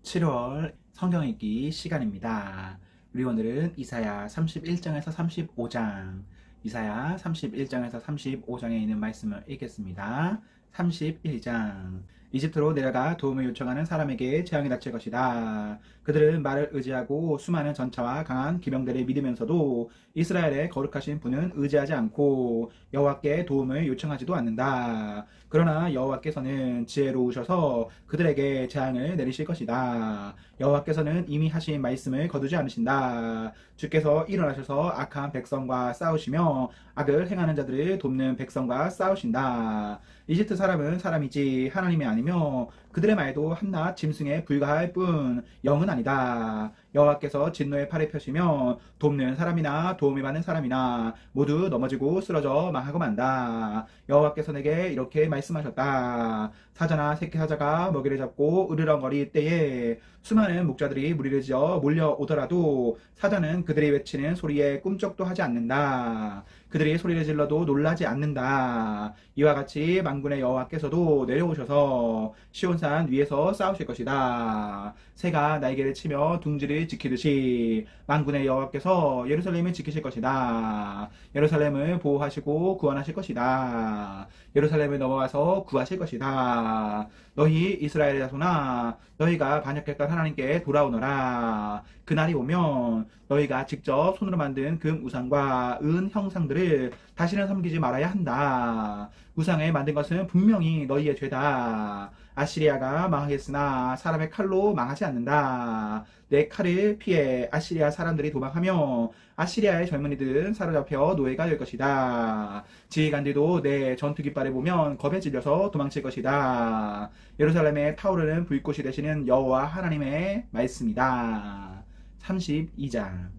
7월 성경 읽기 시간입니다. 우리 오늘은 이사야 31장에서 35장, 이사야 31장에서 35장에 있는 말씀을 읽겠습니다. 31장. 이집트로 내려가 도움을 요청하는 사람에게 재앙이 닥칠 것이다. 그들은 말을 의지하고 수많은 전차와 강한 기병들을 믿으면서도 이스라엘의 거룩하신 분은 의지하지 않고 여호와께 도움을 요청하지도 않는다. 그러나 여호와께서는 지혜로우셔서 그들에게 재앙을 내리실 것이다. 여호와께서는 이미 하신 말씀을 거두지 않으신다. 주께서 일어나셔서 악한 백성과 싸우시며 악을 행하는 자들을 돕는 백성과 싸우신다. 이집트 사람은 사람이지 하나님이 아니며 그들의 말도 한낱 짐승에 불과할 뿐 영은 아니다. 여호와께서 진노의 팔을 펴시며 돕는 사람이나 도움을 받는 사람이나 모두 넘어지고 쓰러져 망하고 만다. 여호와께서 내게 이렇게 말씀하셨다. 사자나 새끼 사자가 먹이를 잡고 으르렁거릴 때에 수많은 목자들이 무리를 지어 몰려오더라도 사자는 그들이 외치는 소리에 꿈쩍도 하지 않는다. 그들이 소리를 질러도 놀라지 않는다. 이와 같이 만군의 여호와께서도 내려오셔서 시온산 위에서 싸우실 것이다. 새가 날개를 치며 둥지를 지키듯이 만군의 여호와께서 예루살렘을 지키실 것이다. 예루살렘을 보호하시고 구원하실 것이다. 예루살렘을 넘어가서 구하실 것이다. 너희 이스라엘의 자손아, 너희가 반역했던 하나님께 돌아오너라. 그날이 오면 너희가 직접 손으로 만든 금 우상과 은 형상들을 다시는 섬기지 말아야 한다. 우상을 만든 것은 분명히 너희의 죄다. 아시리아가 망하겠으나 사람의 칼로 망하지 않는다. 내 칼을 피해 아시리아 사람들이 도망하며 아시리아의 젊은이들은 사로잡혀 노예가 될 것이다. 지휘관들도 내 전투 깃발을 보면 겁에 질려서 도망칠 것이다. 예루살렘에 타오르는 불꽃이 되시는 여호와 하나님의 말씀이다. 32장.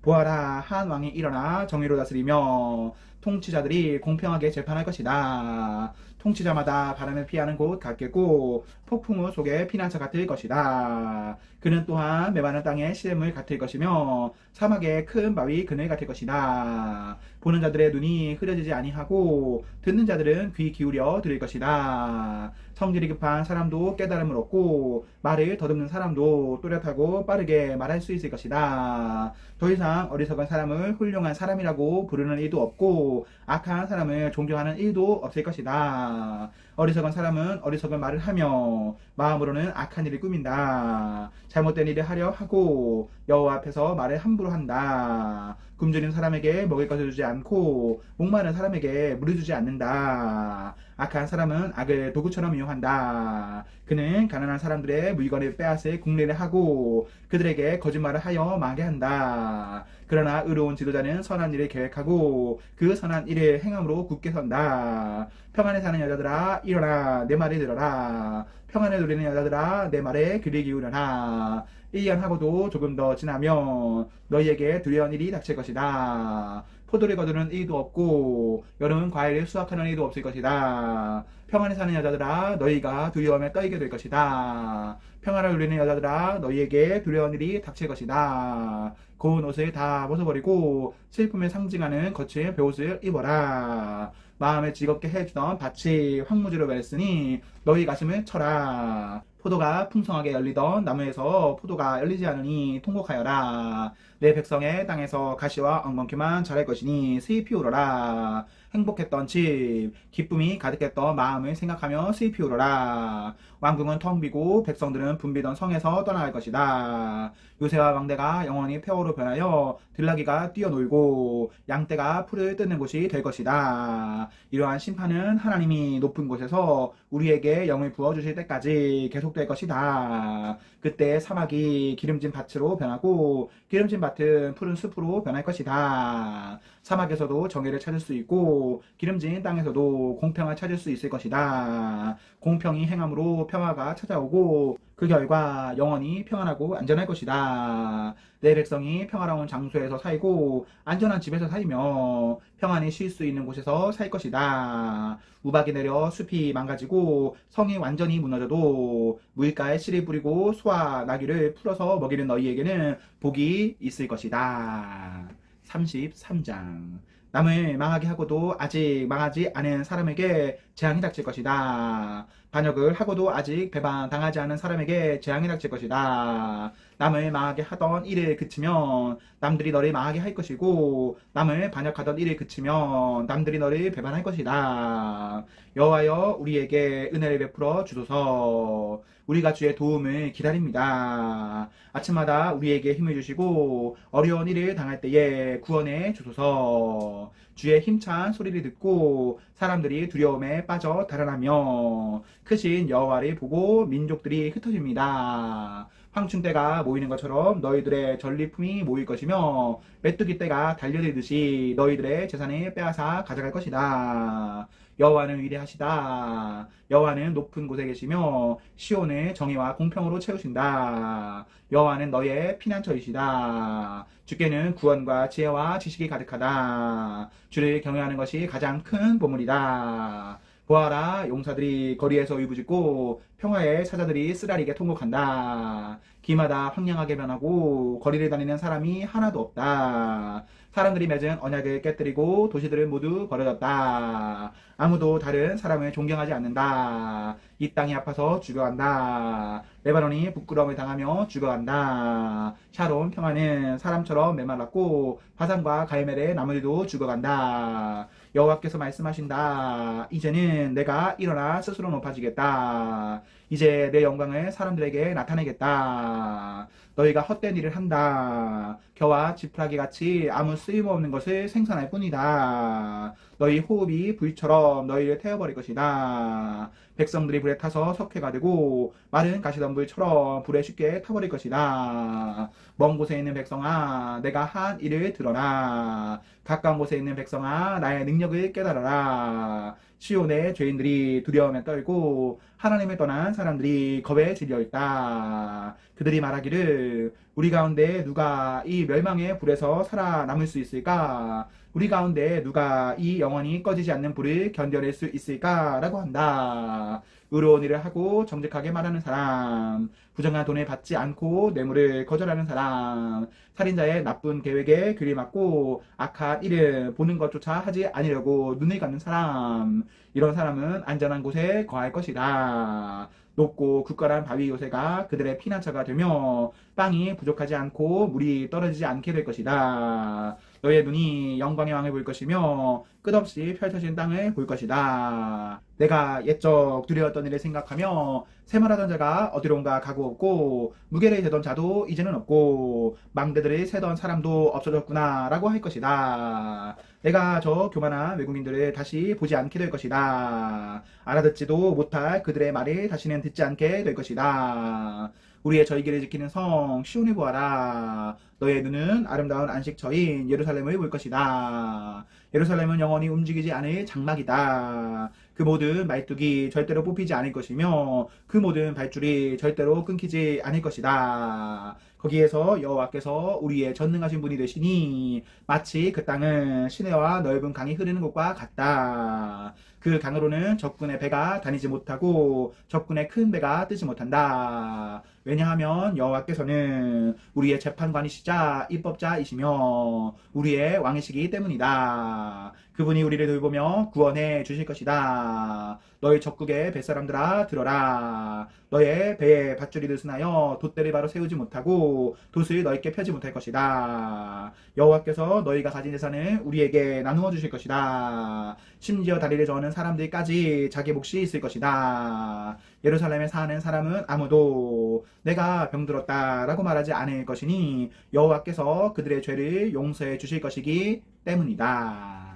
보아라, 한 왕이 일어나 정의로 다스리며 통치자들이 공평하게 재판할 것이다. 통치자마다 바람을 피하는 곳 같겠고 폭풍우 속에 피난처 같을 것이다. 그는 또한 메마른 땅에 시냇물 같을 것이며 사막의 큰 바위 그늘 같을 것이다. 보는 자들의 눈이 흐려지지 아니하고 듣는 자들은 귀 기울여 들을 것이다. 성질이 급한 사람도 깨달음을 얻고 말을 더듬는 사람도 또렷하고 빠르게 말할 수 있을 것이다. 더 이상 어리석은 사람을 훌륭한 사람이라고 부르는 일도 없고 악한 사람을 존경하는 일도 없을 것이다. 어리석은 사람은 어리석은 말을 하며 마음으로는 악한 일을 꾸민다. 잘못된 일을 하려 하고 여호와 앞에서 말을 함부로 한다. 굶주린 사람에게 먹을 것을 주지 않고 목마른 사람에게 물을 주지 않는다. 악한 사람은 악을 도구처럼 이용한다. 그는 가난한 사람들의 물건을 빼앗을 궁리를 하고 그들에게 거짓말을 하여 망하게 한다. 그러나 의로운 지도자는 선한 일을 계획하고 그 선한 일을 행함으로 굳게 선다. 평안에 사는 여자들아, 일어나 내 말을 들어라. 평안을 누리는 여자들아, 내 말에 귀를 기울여라. 1년 하고도 조금 더 지나면 너희에게 두려운 일이 닥칠 것이다. 포도를 거두는 일도 없고 여름 과일을 수확하는 일도 없을 것이다. 평안에 사는 여자들아, 너희가 두려움에 떨게 될 것이다. 평안을 누리는 여자들아, 너희에게 두려운 일이 닥칠 것이다. 고운 옷을 다 벗어버리고 슬픔을 상징하는 거친 베옷을 입어라. 마음을 즐겁게 해주던 밭이 황무지로 변했으니 너희 가슴을 쳐라. 포도가 풍성하게 열리던 나무에서 포도가 열리지 않으니 통곡하여라. 내 백성의 땅에서 가시와 엉겅퀴만 자랄 것이니 슬피 울어라. 행복했던 집, 기쁨이 가득했던 마음을 생각하며 슬피 울어라. 왕궁은 텅 비고 백성들은 붐비던 성에서 떠나갈 것이다. 요새와 왕대가 영원히 폐허로 변하여 들나귀가 뛰어놀고 양떼가 풀을 뜯는 곳이 될 것이다. 이러한 심판은 하나님이 높은 곳에서 우리에게 영을 부어주실 때까지 계속될 것이다. 그때 사막이 기름진 밭으로 변하고 기름진 밭은 푸른 숲으로 변할 것이다. 사막에서도 정의를 찾을 수 있고 기름진 땅에서도 공평을 찾을 수 있을 것이다. 공평이 행함으로 평화가 찾아오고 그 결과 영원히 평안하고 안전할 것이다. 내 백성이 평화로운 장소에서 살고 안전한 집에서 살며 평안히 쉴 수 있는 곳에서 살 것이다. 우박이 내려 숲이 망가지고 성이 완전히 무너져도 물가에 씨를 뿌리고 소와 나귀를 풀어서 먹이는 너희에게는 복이 있을 것이다. 33장. 남을 망하게 하고도 아직 망하지 않은 사람에게 재앙이 닥칠 것이다. 반역을 하고도 아직 배반당하지 않은 사람에게 재앙이 닥칠 것이다. 남을 망하게 하던 일을 그치면 남들이 너를 망하게 할 것이고 남을 반역하던 일을 그치면 남들이 너를 배반할 것이다. 여호와여 우리에게 은혜를 베풀어 주소서. 우리가 주의 도움을 기다립니다. 아침마다 우리에게 힘을 주시고 어려운 일을 당할 때에 구원해 주소서. 주의 힘찬 소리를 듣고 사람들이 두려움에 빠져 달아나며 크신 여호와를 보고 민족들이 흩어집니다. 황충대가 모이는 것처럼 너희들의 전리품이 모일 것이며 메뚜기 떼가 달려들듯이 너희들의 재산을 빼앗아 가져갈 것이다. 여호와는 위대하시다. 여호와는 높은 곳에 계시며 시온을 정의와 공평으로 채우신다. 여호와는 너의 피난처이시다. 주께는 구원과 지혜와 지식이 가득하다. 주를 경외하는 것이 가장 큰 보물이다. 보아라, 용사들이 거리에서 울부짖고 평화의 사자들이 쓰라리게 통곡한다. 기마다 황량하게 변하고 거리를 다니는 사람이 하나도 없다. 사람들이 맺은 언약을 깨뜨리고 도시들을 모두 버려졌다. 아무도 다른 사람을 존경하지 않는다. 이 땅이 아파서 죽어간다. 레바논이 부끄러움을 당하며 죽어간다. 샤론 평화는 사람처럼 메말랐고 바산과 갈멜의 나무들도 죽어간다. 여호와께서 말씀하신다. 이제는 내가 일어나 스스로 높아지겠다. 이제 내 영광을 사람들에게 나타내겠다. 너희가 헛된 일을 한다. 겨와 지푸라기 같이 아무 쓰임없는 것을 생산할 뿐이다. 너희 호흡이 불처럼 너희를 태워버릴 것이다. 백성들이 불에 타서 석회가 되고 마른 가시덤불처럼 불에 쉽게 타버릴 것이다. 먼 곳에 있는 백성아, 내가 한 일을 들어라. 가까운 곳에 있는 백성아, 나의 능력을 깨달아라. 시온의 죄인들이 두려움에 떨고 하나님을 떠난 사람들이 겁에 질려 있다. 그들이 말하기를 우리 가운데 누가 이 멸망의 불에서 살아남을 수 있을까? 우리 가운데 누가 이 영원히 꺼지지 않는 불을 견뎌낼 수 있을까? 라고 한다. 의로운 일을 하고 정직하게 말하는 사람, 부정한 돈을 받지 않고 뇌물을 거절하는 사람, 살인자의 나쁜 계획에 들이맞고 악한 일을 보는 것조차 하지 아니려고 눈을 감는 사람, 이런 사람은 안전한 곳에 거할 것이다. 높고 굳건한 바위 요새가 그들의 피난처가 되며 빵이 부족하지 않고 물이 떨어지지 않게 될 것이다. 너의 눈이 영광의 왕을 볼 것이며 끝없이 펼쳐진 땅을 볼 것이다. 내가 옛적 두려웠던 일을 생각하며 세말하던 자가 어디론가 가고 없고 무게를 재던 자도 이제는 없고 망대들을 세던 사람도 없어졌구나 라고 할 것이다. 내가 저 교만한 외국인들을 다시 보지 않게 될 것이다. 알아듣지도 못할 그들의 말을 다시는 듣지 않게 될 것이다. 우리의 절기를 지키는 성 시온을 보아라. 너의 눈은 아름다운 안식처인 예루살렘을 볼 것이다. 예루살렘은 영원히 움직이지 않을 장막이다. 그 모든 말뚝이 절대로 뽑히지 않을 것이며 그 모든 밧줄이 절대로 끊기지 않을 것이다. 거기에서 여호와께서 우리의 전능하신 분이 되시니 마치 그 땅은 시내와 넓은 강이 흐르는 곳과 같다. 그 강으로는 적군의 배가 다니지 못하고 적군의 큰 배가 뜨지 못한다. 왜냐하면 여호와께서는 우리의 재판관이시자 입법자이시며 우리의 왕이시기 때문이다. 그분이 우리를 돌보며 구원해 주실 것이다. 너희 적국의 뱃사람들아 들어라. 너의 배에 밧줄이 느슨하여 돛대를 바로 세우지 못하고 돛을 넓게 펴지 못할 것이다. 여호와께서 너희가 가진 재산을 우리에게 나누어 주실 것이다. 심지어 다리를 저는 사람들까지 자기 몫이 있을 것이다. 예루살렘에 사는 사람은 아무도 내가 병들었다 라고 말하지 않을 것이니 여호와께서 그들의 죄를 용서해 주실 것이기 때문이다.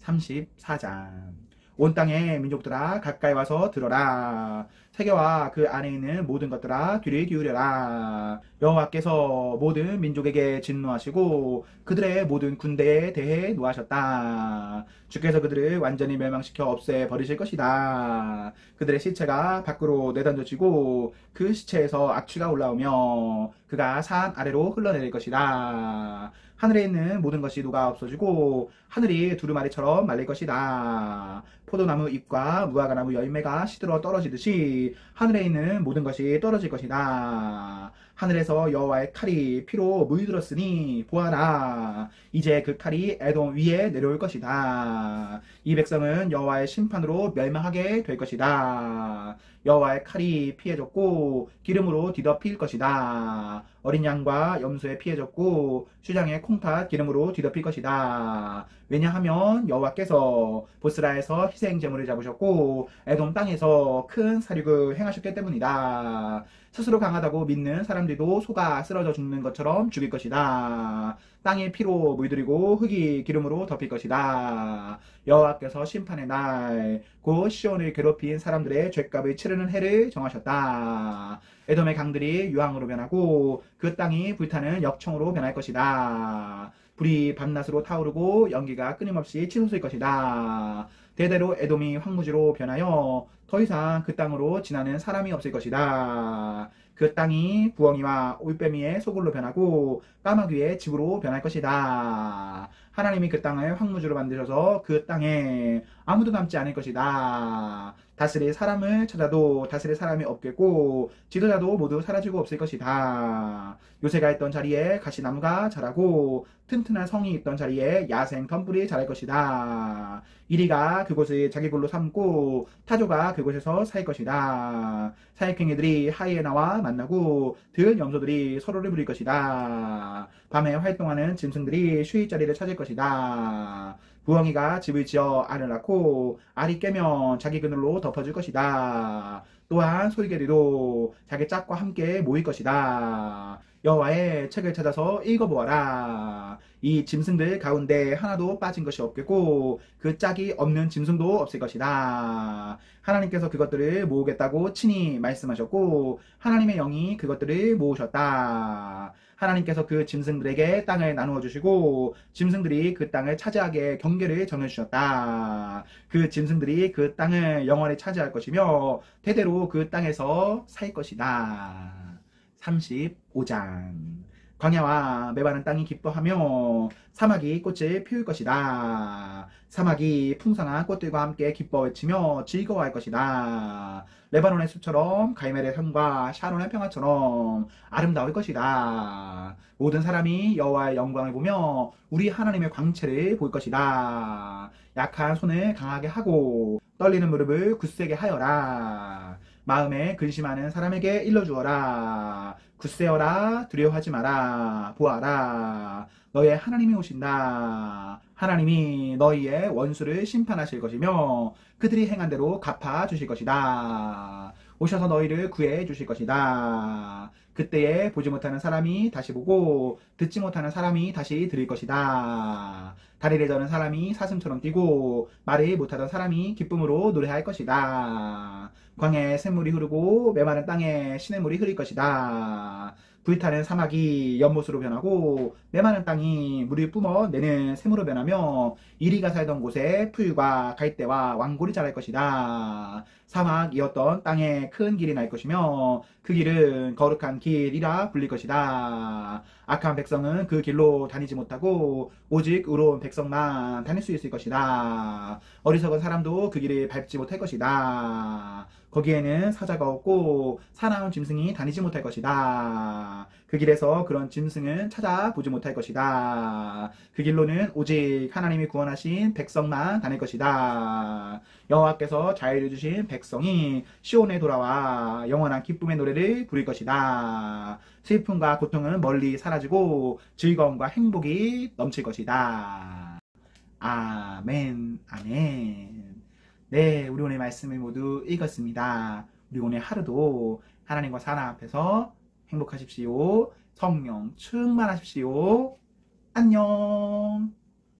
34장. 온 땅의 민족들아 가까이 와서 들어라. 세계와 그 안에 있는 모든 것들아 귀를 기울여라. 여호와께서 모든 민족에게 진노하시고 그들의 모든 군대에 대해 노하셨다. 주께서 그들을 완전히 멸망시켜 없애 버리실 것이다. 그들의 시체가 밖으로 내던져지고 그 시체에서 악취가 올라오며 그가 산 아래로 흘러내릴 것이다. 하늘에 있는 모든 것이 녹아 없어지고 하늘이 두루마리처럼 말릴 것이다. 포도나무 잎과 무화과나무 열매가 시들어 떨어지듯이 것이 하늘에 있는 모든 것이 떨어질 것이다. 하늘에서 여호와의 칼이 피로 물들었으니 보아라. 이제 그 칼이 에돔 위에 내려올 것이다. 이 백성은 여호와의 심판으로 멸망하게 될 것이다. 여호와의 칼이 피해졌고 기름으로 뒤덮일 것이다. 어린 양과 염소에 피해졌고 수장의 콩팥 기름으로 뒤덮일 것이다. 왜냐하면 여호와께서 보스라에서 희생 제물을 잡으셨고 에돔 땅에서 큰 사륙을 행하셨기 때문이다. 스스로 강하다고 믿는 사람들도 속아 쓰러져 죽는 것처럼 죽일 것이다. 땅이 피로 물들이고 흙이 기름으로 덮일 것이다. 여호와께서 심판의 날 곧 시온을 괴롭힌 사람들의 죄값을 치르는 해를 정하셨다. 에돔의 강들이 유황으로 변하고 그 땅이 불타는 역청으로 변할 것이다. 불이 밤낮으로 타오르고 연기가 끊임없이 치솟을 것이다. 대대로 에돔이 황무지로 변하여 더 이상 그 땅으로 지나는 사람이 없을 것이다. 그 땅이 부엉이와 올빼미의 소굴로 변하고 까마귀의 집으로 변할 것이다. 하나님이 그 땅을 황무지로 만드셔서 그 땅에 아무도 남지 않을 것이다. 다스릴 사람을 찾아도 다스릴 사람이 없겠고 지도자도 모두 사라지고 없을 것이다. 요새가 있던 자리에 가시나무가 자라고 튼튼한 성이 있던 자리에 야생 덤불이 자랄 것이다. 이리가 그곳을 자기 굴로 삼고 타조가 그곳에서 살 것이다. 사익행이들이 하이에나와 만나고 들 염소들이 서로를 부릴 것이다. 밤에 활동하는 짐승들이 쉬의 자리를 찾을 것이다. 부엉이가 집을 지어 알을 낳고 알이 깨면 자기 그늘로 덮어줄 것이다. 또한 소이개들도 자기 짝과 함께 모일 것이다. 여호와의 책을 찾아서 읽어보아라. 이 짐승들 가운데 하나도 빠진 것이 없겠고 그 짝이 없는 짐승도 없을 것이다. 하나님께서 그것들을 모으겠다고 친히 말씀하셨고 하나님의 영이 그것들을 모으셨다. 하나님께서 그 짐승들에게 땅을 나누어 주시고 짐승들이 그 땅을 차지하게 경계를 정해주셨다. 그 짐승들이 그 땅을 영원히 차지할 것이며 대대로 그 땅에서 살 것이다. 35장 광야와 메마른 땅이 기뻐하며 사막이 꽃을 피울 것이다. 사막이 풍성한 꽃들과 함께 기뻐 외치며 즐거워할 것이다. 레바논의 숲처럼 갈멜의 산과 샤론의 평화처럼 아름다울 것이다. 모든 사람이 여호와의 영광을 보며 우리 하나님의 광채를 볼 것이다. 약한 손을 강하게 하고 떨리는 무릎을 굳세게 하여라. 마음에 근심하는 사람에게 일러주어라. 굳세어라. 두려워하지 마라. 보아라. 너의 하나님이 오신다. 하나님이 너희의 원수를 심판하실 것이며 그들이 행한 대로 갚아 주실 것이다. 오셔서 너희를 구해 주실 것이다. 그때에 보지 못하는 사람이 다시 보고 듣지 못하는 사람이 다시 들을 것이다. 다리를 저는 사람이 사슴처럼 뛰고 말을 못하던 사람이 기쁨으로 노래할 것이다. 광야에 샘물이 흐르고 메마른 땅에 시냇물이 흐를 것이다. 불타는 사막이 연못으로 변하고 메마른 땅이 물을 뿜어내는 샘으로 변하며 이리가 살던 곳에 풀과 갈대와 왕골이 자랄 것이다. 사막이었던 땅에 큰 길이 날 것이며 그 길은 거룩한 길이라 불릴 것이다. 악한 백성은 그 길로 다니지 못하고 오직 의로운 백성만 다닐 수 있을 것이다. 어리석은 사람도 그 길을 밟지 못할 것이다. 거기에는 사자가 없고 사나운 짐승이 다니지 못할 것이다. 그 길에서 그런 짐승은 찾아보지 못할 것이다. 그 길로는 오직 하나님이 구원하신 백성만 다닐 것이다. 여호와께서 자유를 주신 백성이 시온에 돌아와 영원한 기쁨의 노래를 부를 것이다. 슬픔과 고통은 멀리 사라지고 즐거움과 행복이 넘칠 것이다. 아멘, 아멘. 네, 우리 오늘 말씀을 모두 읽었습니다. 우리 오늘 하루도 하나님과 사랑 앞에서 행복하십시오. 성령 충만하십시오. 안녕.